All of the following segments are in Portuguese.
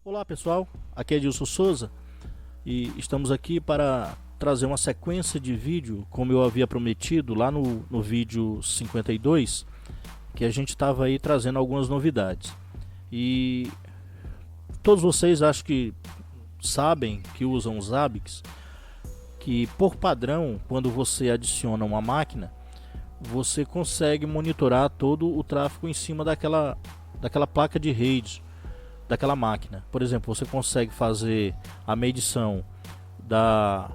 Olá pessoal, aqui é Edilson Souza e estamos aqui para trazer uma sequência de vídeo, como eu havia prometido lá no vídeo 52, que a gente estava aí trazendo algumas novidades. E todos vocês acho que sabem que usam os Zabbix, que por padrão, quando você adiciona uma máquina, você consegue monitorar todo o tráfego em cima daquela placa de rede daquela máquina. Por exemplo, você consegue fazer a medição da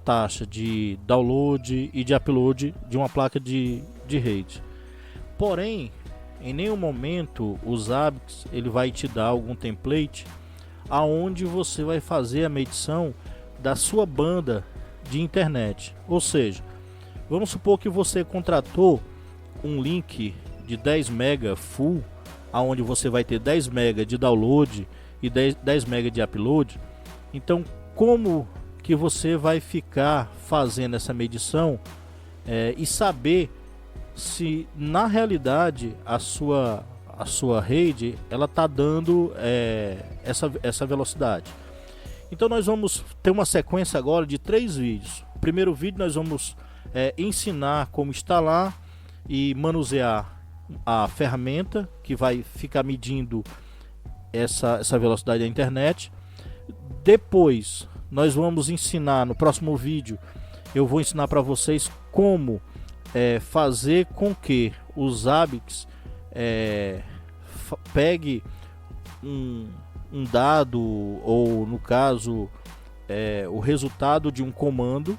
taxa de download e de upload de uma placa de rede. Porém, em nenhum momento o Zabbix ele vai te dar algum template aonde você vai fazer a medição da sua banda de internet. Ou seja, vamos supor que você contratou um link de 10 MB full, aonde você vai ter 10 MB de download e 10 MB de upload. Então, como que você vai ficar fazendo essa medição e saber se na realidade a sua rede ela está dando essa velocidade? Então nós vamos ter uma sequência agora de 3 vídeos. No primeiro vídeo nós vamos ensinar como instalar e manusear a ferramenta que vai ficar medindo essa velocidade da internet. Depois nós vamos ensinar, no próximo vídeo eu vou ensinar para vocês como fazer com que o Zabbix pegue um dado, ou no caso o resultado de um comando.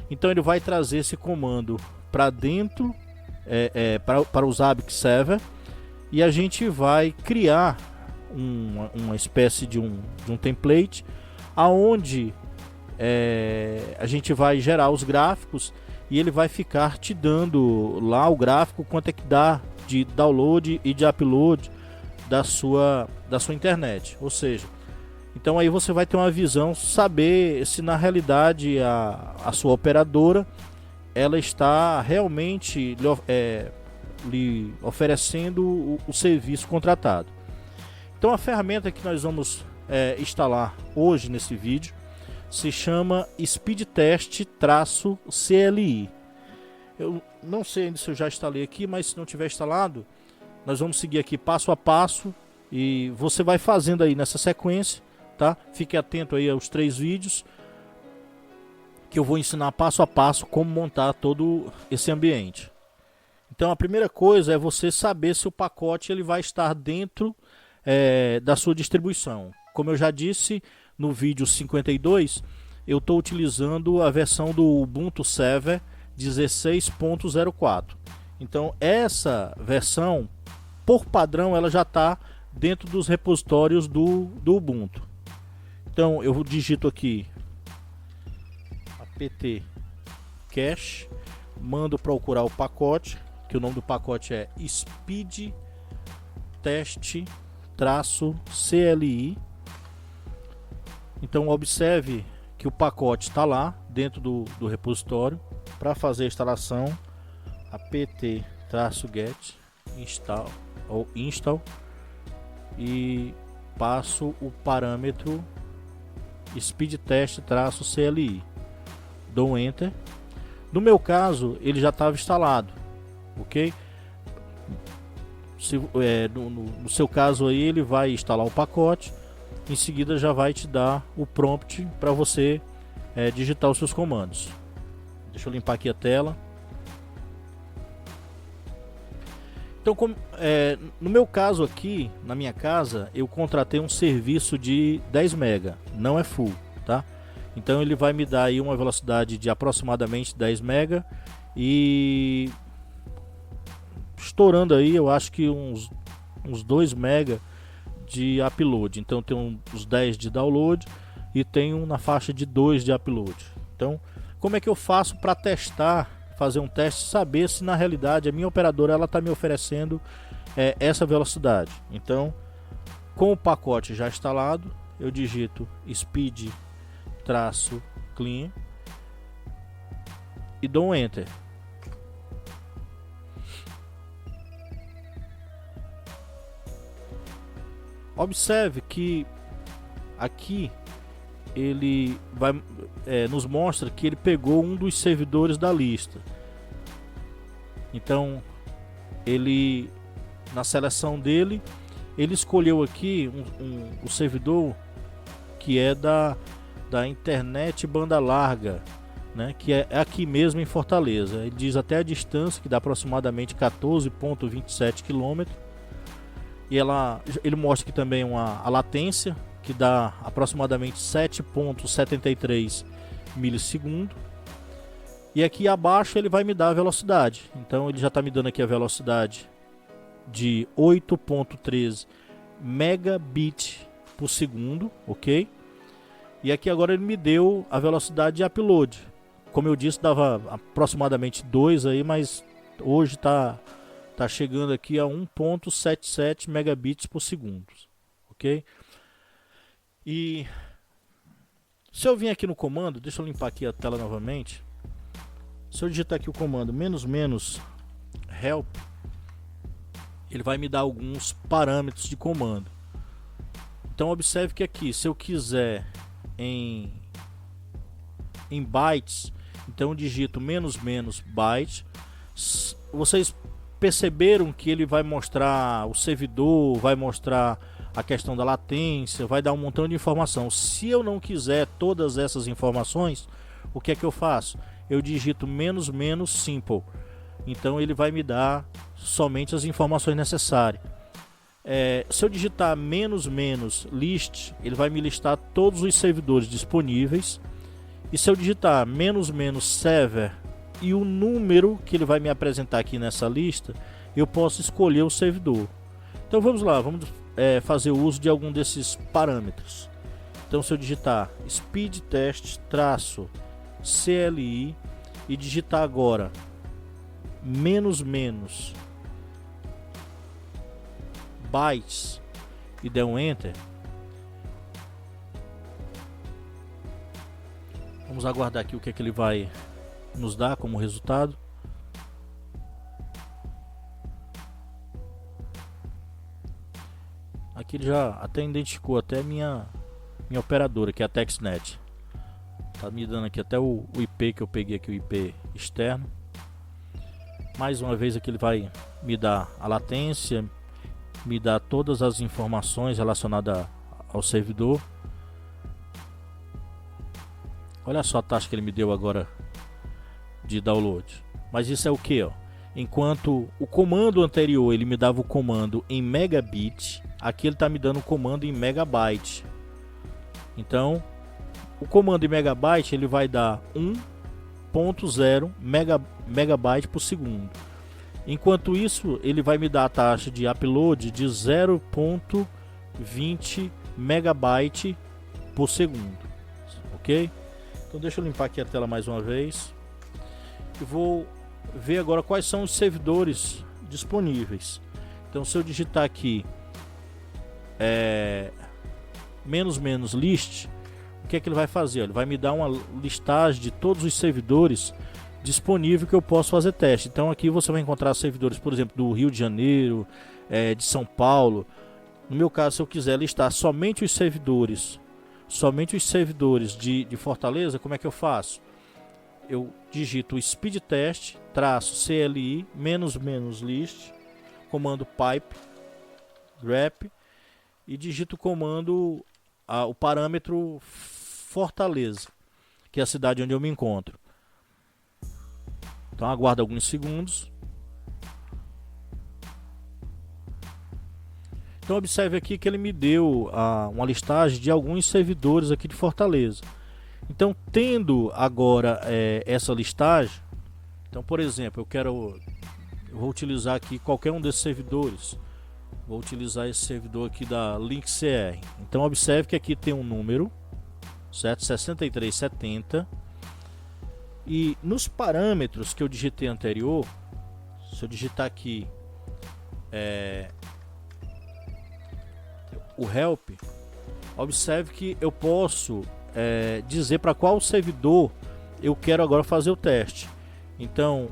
Então ele vai trazer esse comando para dentro para o Zabbix Server, e a gente vai criar uma espécie de um template aonde a gente vai gerar os gráficos e ele vai ficar te dando lá o gráfico quanto é que dá de download e de upload da sua internet. Ou seja, então aí você vai ter uma visão, saber se na realidade a sua operadora ela está realmente lhe oferecendo o serviço contratado. Então a ferramenta que nós vamos instalar hoje nesse vídeo se chama Speedtest-CLI. Eu não sei ainda se eu já instalei aqui, mas se não tiver instalado, nós vamos seguir aqui passo a passo e você vai fazendo aí nessa sequência, tá? Fique atento aí aos 3 vídeos, que eu vou ensinar passo a passo como montar todo esse ambiente. Então a primeira coisa é você saber se o pacote ele vai estar dentro da sua distribuição. Como eu já disse no vídeo 52, eu estou utilizando a versão do Ubuntu Server 16.04. Então essa versão, por padrão, ela já está dentro dos repositórios do Ubuntu. Então eu digito aqui apt cache, mando procurar o pacote, que o nome do pacote é Speed Test-CLI. Então observe que o pacote está lá dentro do repositório. Para fazer a instalação, apt-get install e passo o parâmetro speedtest-CLI. Dou Enter. No meu caso, ele já estava instalado, ok? No seu caso aí, ele vai instalar o pacote. Em seguida já vai te dar o prompt para você digitar os seus comandos. Deixa eu limpar aqui a tela. Então, no meu caso aqui, na minha casa, eu contratei um serviço de 10 MB, não é full, tá? Então ele vai me dar aí uma velocidade de aproximadamente 10 MB e estourando aí, eu acho que uns 2 MB de upload. Então tem uns 10 de download e tem na faixa de 2 de upload. Então, como é que eu faço para testar, fazer um teste, saber se na realidade a minha operadora ela está me oferecendo essa velocidade? Então, com o pacote já instalado, eu digito speed-clean e dou um Enter. Observe que aqui ele vai nos mostra que ele pegou um dos servidores da lista. Então ele, na seleção dele, ele escolheu aqui o servidor que é da internet banda larga, né, que é aqui mesmo em Fortaleza. Ele diz até a distância, que dá aproximadamente 14,27 km. E ele mostra aqui também a latência, que dá aproximadamente 7,73 milissegundos. E aqui abaixo ele vai me dar a velocidade. Então ele já está me dando aqui a velocidade de 8,13 megabit por segundo, ok? E aqui agora ele me deu a velocidade de upload. Como eu disse, dava aproximadamente 2 aí, mas hoje tá chegando aqui a 1,77 megabits por segundo, ok? E se eu vim aqui no comando, deixa eu limpar aqui a tela novamente. Se eu digitar aqui o comando "-help", ele vai me dar alguns parâmetros de comando. Então observe que aqui, se eu quiser em bytes, então eu digito "-byte". Vocês perceberam que ele vai mostrar o servidor, vai mostrar a questão da latência, vai dar um montão de informação. Se eu não quiser todas essas informações, o que é que eu faço? Eu digito "-simple". Então ele vai me dar somente as informações necessárias. Se eu digitar "-list", ele vai me listar todos os servidores disponíveis. E se eu digitar "-server" e o número que ele vai me apresentar aqui nessa lista, eu posso escolher o servidor. Então vamos lá, vamos fazer uso de algum desses parâmetros. Então se eu digitar speedtest-cli e digitar agora "-bytes" e der um enter, vamos aguardar aqui o que é que ele vai nos dar como resultado. Aqui ele já até identificou até minha operadora, que é a TextNet. Tá me dando aqui até o IP que eu peguei aqui, o IP externo. Mais uma vez aqui ele vai me dar a latência, me dá todas as informações relacionadas ao servidor. Olha só a taxa que ele me deu agora de download. Mas isso é o que? Enquanto o comando anterior ele me dava o comando em megabit, aqui ele está me dando o comando em megabyte. Então o comando em megabyte ele vai dar 1,0 megabyte por segundo. Enquanto isso ele vai me dar a taxa de upload de 0,20 megabyte por segundo, ok? Então deixa eu limpar aqui a tela mais uma vez e vou ver agora quais são os servidores disponíveis. Então se eu digitar aqui "-list", o que é que ele vai fazer? Ele vai me dar uma listagem de todos os servidores disponíveis que eu posso fazer teste. Então aqui você vai encontrar servidores, por exemplo, do Rio de Janeiro, de São Paulo. No meu caso, se eu quiser listar somente os servidores de Fortaleza, como é que eu faço? Eu digito speedtest-cli "-list", comando pipe grep e digito o comando, o parâmetro Fortaleza, que é a cidade onde eu me encontro. Então aguardo alguns segundos. Então observe aqui que ele me deu uma listagem de alguns servidores aqui de Fortaleza. Então tendo agora essa listagem, então por exemplo, eu vou utilizar aqui qualquer um desses servidores. Vou utilizar esse servidor aqui da LinkCR. Então observe que aqui tem um número, certo? 6370. E nos parâmetros que eu digitei anterior, se eu digitar aqui o help, observe que eu posso dizer para qual servidor eu quero agora fazer o teste. Então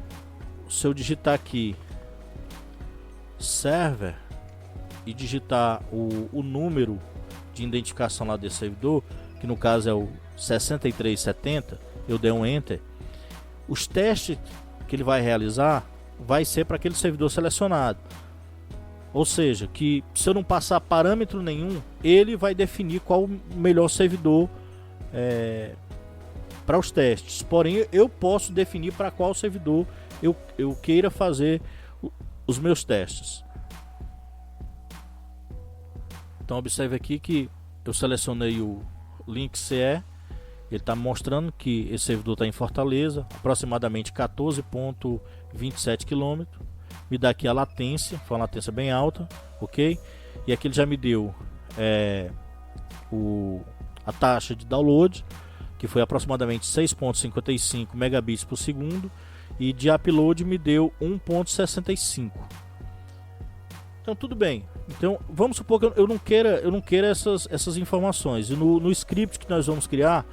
se eu digitar aqui server e digitar o número de identificação lá desse servidor, que no caso é o 6370, eu dei um Enter, os testes que ele vai realizar vai ser para aquele servidor selecionado. Ou seja, que se eu não passar parâmetro nenhum, ele vai definir qual o melhor servidor para os testes. Porém, eu posso definir para qual servidor eu queira fazer os meus testes. Então observe aqui que eu selecionei o link CE. Ele está mostrando que esse servidor está em Fortaleza, aproximadamente 14,27 km. Me dá aqui a latência, foi uma latência bem alta, ok? E aqui ele já me deu a taxa de download, que foi aproximadamente 6,55 megabits por segundo, e de upload me deu 1,65. Então tudo bem. Então vamos supor que eu não queira essas informações. E no script que nós vamos criar,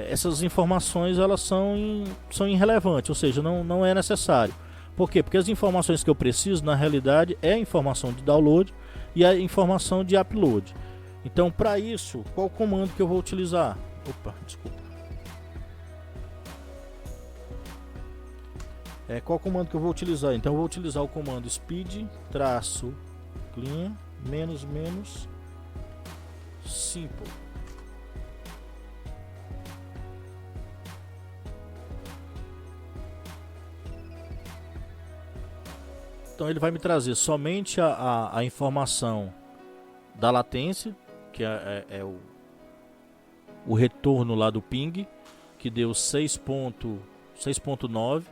essas informações elas são irrelevantes, ou seja, não é necessário. Por quê? Porque as informações que eu preciso na realidade é a informação de download e a informação de upload. Então para isso, qual o comando que eu vou utilizar? Opa, desculpa. Qual o comando que eu vou utilizar? Então eu vou utilizar o comando speed -clean -simple. Então ele vai me trazer somente a informação da latência, que é o retorno lá do ping, que deu 6.9.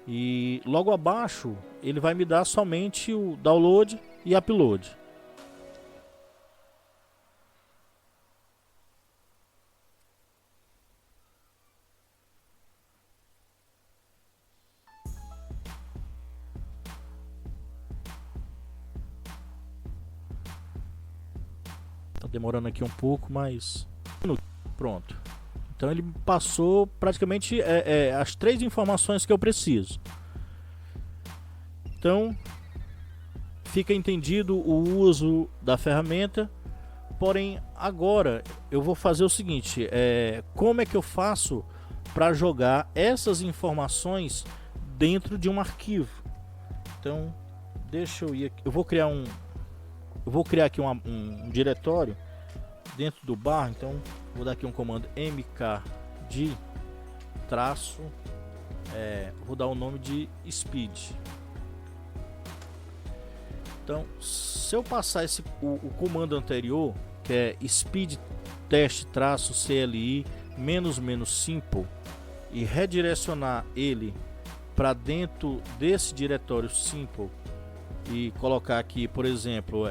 E logo abaixo ele vai me dar somente o download e upload. Tá demorando aqui um pouco, mas pronto. Então ele passou praticamente as 3 informações que eu preciso. Então fica entendido o uso da ferramenta. Porém agora eu vou fazer o seguinte: como é que eu faço para jogar essas informações dentro de um arquivo? Então deixa eu ir aqui. Eu vou criar aqui um diretório dentro do bar. Então vou dar aqui um comando mkd traço, vou dar o nome de speed. Então se eu passar o comando anterior, que é speed test traço cli -simple, e redirecionar ele para dentro desse diretório simple e colocar aqui, por exemplo,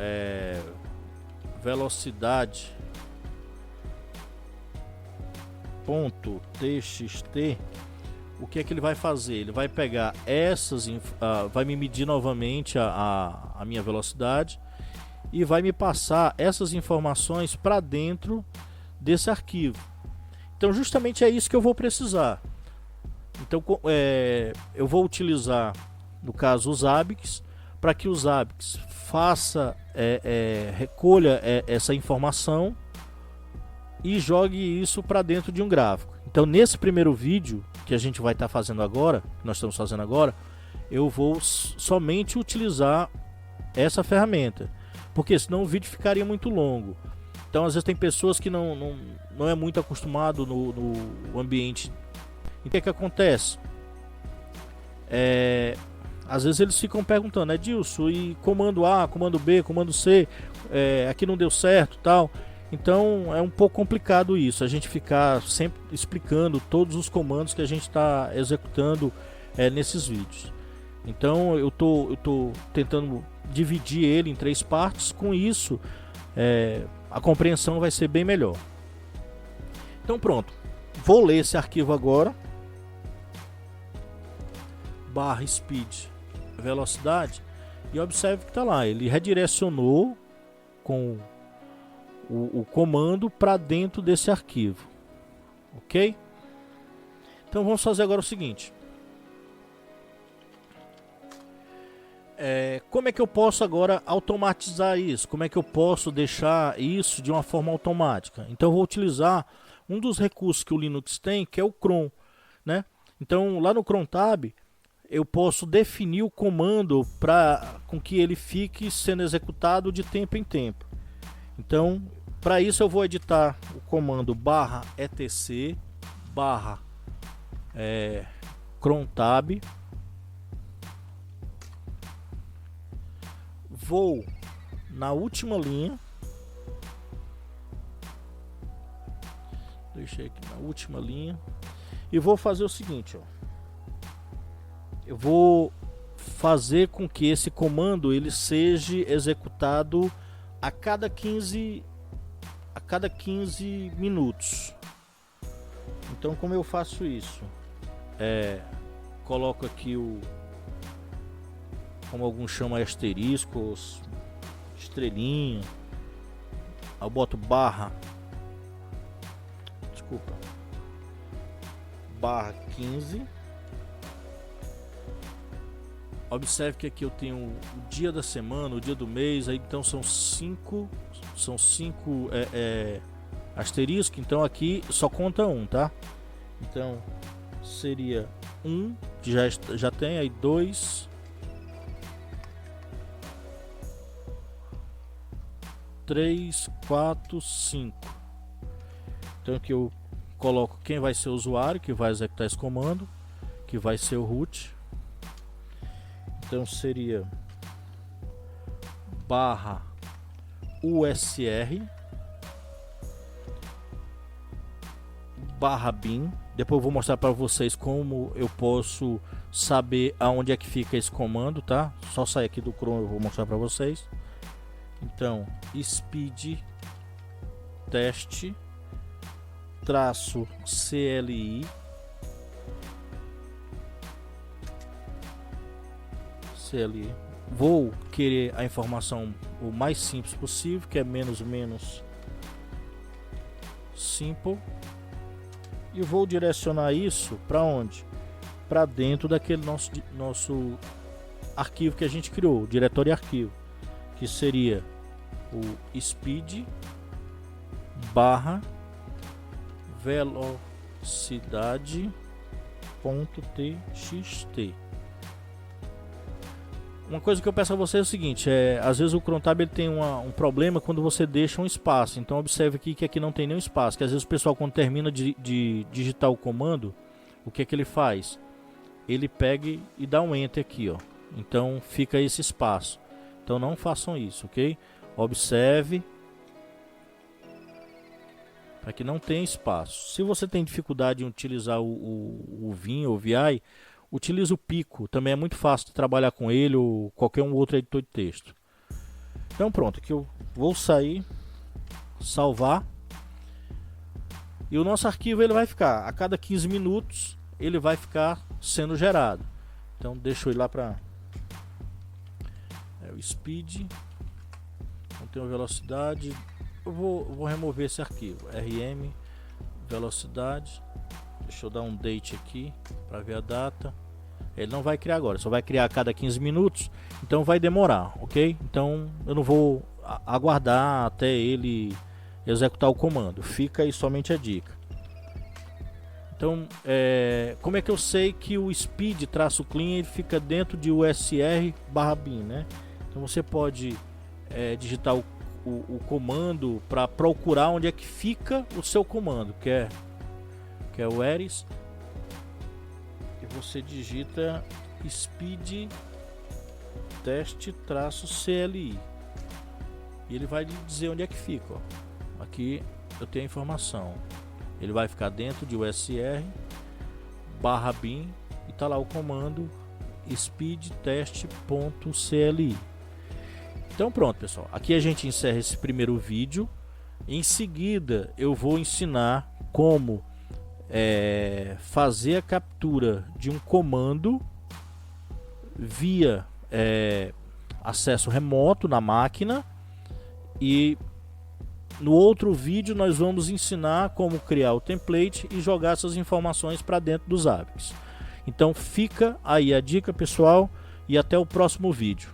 velocidade .txt, o que é que ele vai fazer? Ele vai pegar vai me medir novamente a minha velocidade e vai me passar essas informações para dentro desse arquivo. Então justamente é isso que eu vou precisar. Então eu vou utilizar, no caso, os ABICs, para que os ABICs recolha essa informação e jogue isso para dentro de um gráfico. Então nesse primeiro vídeo que a gente vai estar fazendo agora, que nós estamos fazendo agora, eu vou somente utilizar essa ferramenta, porque senão o vídeo ficaria muito longo. Então às vezes tem pessoas que não é muito acostumado no ambiente. E o que acontece? Às vezes eles ficam perguntando: Edilson, e comando A, comando B, comando C, aqui não deu certo, tal. Então é um pouco complicado isso, a gente ficar sempre explicando todos os comandos que a gente está executando nesses vídeos. Então eu tô tentando dividir ele em 3 partes. Com isso a compreensão vai ser bem melhor. Então pronto, vou ler esse arquivo agora. /speed velocidade, e observe que está lá, ele redirecionou com o comando para dentro desse arquivo, ok? Então vamos fazer agora o seguinte: como é que eu posso agora automatizar isso? Como é que eu posso deixar isso de uma forma automática? Então eu vou utilizar um dos recursos que o Linux tem, que é o cron, né? Então lá no cron tab eu posso definir o comando com que ele fique sendo executado de tempo em tempo. Então para isso eu vou editar o comando /etc /cron tab. Vou na última linha, deixei aqui na última linha e vou fazer o seguinte, ó. Eu vou fazer com que esse comando ele seja executado a cada 15 minutos. Então como eu faço isso? Coloco aqui como alguns chamam asteriscos, estrelinha, eu boto /15. Observe que aqui eu tenho o dia da semana, o dia do mês, aí então são cinco asteriscos, então aqui só conta um, tá? Então seria 1, que já tem, aí 2, 3, 4, 5. Então aqui eu coloco quem vai ser o usuário que vai executar esse comando, que vai ser o root. Então seria /usr /bin. Depois eu vou mostrar para vocês como eu posso saber aonde é que fica esse comando, tá? Só sair aqui do cron eu vou mostrar para vocês. Então speed test -cli vou querer a informação o mais simples possível, que é menos simple, e vou direcionar isso para onde? Para dentro daquele nosso arquivo que a gente criou, o diretório arquivo, que seria o speed /velocidade.txt. Uma coisa que eu peço a você é o seguinte, às vezes o cron tab ele tem um problema quando você deixa um espaço. Então observe aqui que aqui não tem nenhum espaço, que às vezes o pessoal quando termina de digitar o comando, o que é que ele faz? Ele pega e dá um enter aqui, ó. Então fica esse espaço. Então não façam isso, ok? Observe para que não tenha espaço. Se você tem dificuldade em utilizar o Vim ou o VI, utilize o Pico, também é muito fácil de trabalhar com ele ou qualquer um outro editor de texto. Então pronto, aqui eu vou sair, salvar, e o nosso arquivo ele vai ficar, a cada 15 minutos ele vai ficar sendo gerado. Então deixa eu ir lá para o speed, não tem uma velocidade, eu vou remover esse arquivo, rm velocidade. Deixa eu dar um date aqui para ver a data. Ele não vai criar agora, só vai criar a cada 15 minutos, então vai demorar, ok? Então eu não vou aguardar até ele executar o comando, fica aí somente a dica. Então como é que eu sei que o speed -clean ele fica dentro de usr/bin, né? Então você pode digitar o comando para procurar onde é que fica o seu comando, que é o eris, e você digita speed test-cli e ele vai lhe dizer onde é que fica, ó. Aqui eu tenho a informação, ele vai ficar dentro de usr/bin e tá lá o comando speed test.cli. Então pronto, pessoal, aqui a gente encerra esse primeiro vídeo. Em seguida eu vou ensinar como fazer a captura de um comando via acesso remoto na máquina, e no outro vídeo nós vamos ensinar como criar o template e jogar essas informações para dentro dos AVIX. Então fica aí a dica, pessoal, e até o próximo vídeo.